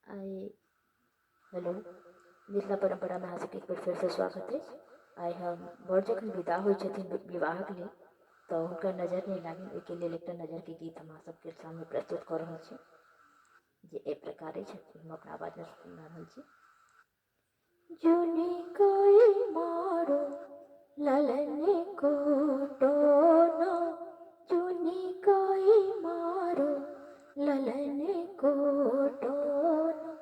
आइ hello Mithila परंपरा में अहाँसभके एक बेर फेरसँ स्वागत अछि। आइ हम बर जखन विदा होइ छथिन विवाहक लेल तऽ हुनकर नजर नहि लागनि, ओहिके लेल एकटा नजरके गीत हम अहाँसभके सामने प्रस्तुत कऽ रहल छी, जे एहि प्रकार अछि। हम अपना आवाजमे सुना रहल छी। जुनी कोई मारो ललन को टोना, जुनी कोई मारो ललन को टोना,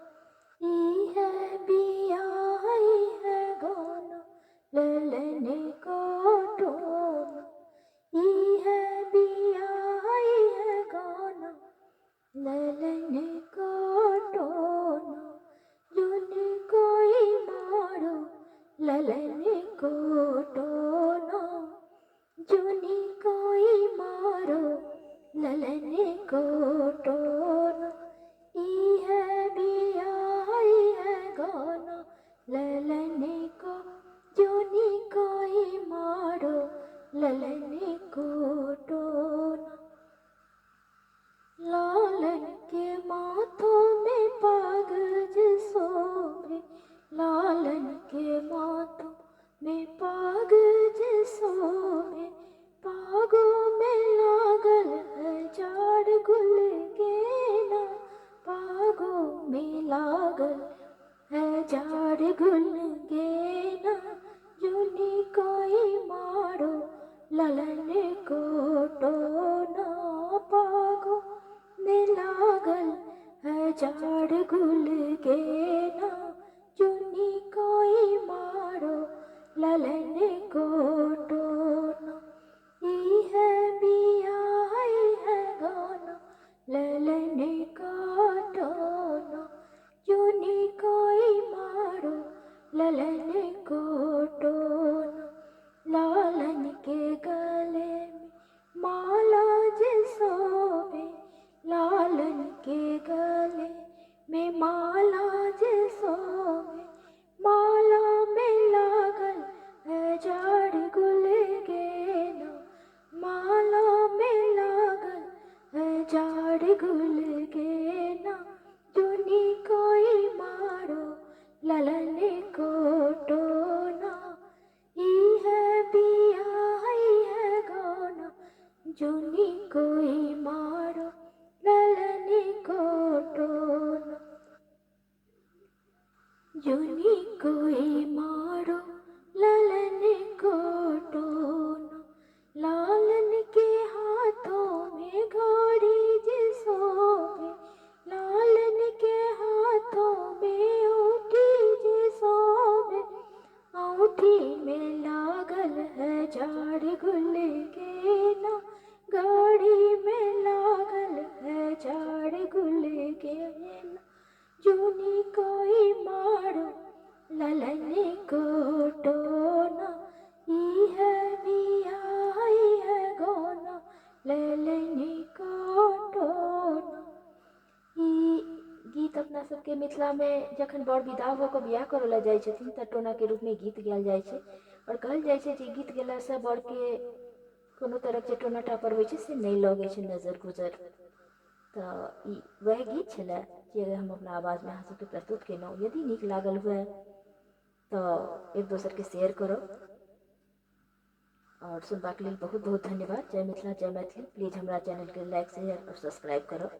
ई है बिया ई है गाना ललन को टोना, ई है बिया ई है गाना ललन को टोना, जुनी कोई मारो ललन को टोना, जुनी कोई मारो ललन को टोना, ई है बिया ई है गाना ललन को, जुनी कोई मारो ललन को टोना। लालन के माथों में पागज सोभे, लालन के माथों में पागज सोभे, पागों में लागल है जाड़ गुल गेना, पागों में लागल है जाड़ गुल गेना, जुनी कोई मारो ललन को टोना, पागों में लागल है जाड़ गुल गेना, जुनी कोई मारो ललन को टोना, ई है बिया ई है गाना ललन का टोना, जुनी कोई मारो ललन को टोना। लालन के गले में माला जे सोभे, लालन के गले में माला जे सोभे, माला में लागल है जाड़ गुल गेना, माला में लागल है जाड़ गुल गेना, जुनी कोई मारो ललन को टोना, ई है बिया ई है गाना, जुनी कोई मारो ललन को टोना, जुनी कोई मारो ललन को टोना। लालन के हाथों में घड़ी जे सोभे, लालन के हाथों में औंठी जे सोभे, औंठी में लागल है जाड़ गुल गेना, घड़ी में लागल है जाड़ गुल गेना, जुनी कोई मारो ललन को टोना, ई है बिया ई है गाना ललन को टोना। ई गीत अपना सबके मिथिला में जखन बर विदा भऽ कऽ बियाह करऽ लए जाइ छथिन तऽ टोना के रूप में गीत गायल जाइ छै, और कहल जाइ छै जे गीत गेलासँ बर के कोनो तरहक जे टोना टापर होइ छै से नहि लगै छै, नजर गुजर। तऽ ई वएह गीत छलै जे हम अपना आवाजमे अहाँ सबके प्रस्तुत केलहुँ। यदि नीक लागल हुए तऽ एक दोसरके शेयर करब, और सुनबाक लेल बहुत बहुत धन्यवाद। जय मिथिला जय मैथिली। प्लीज हमरा चैनल के लाइक शेयर और सब्सक्राइब करब।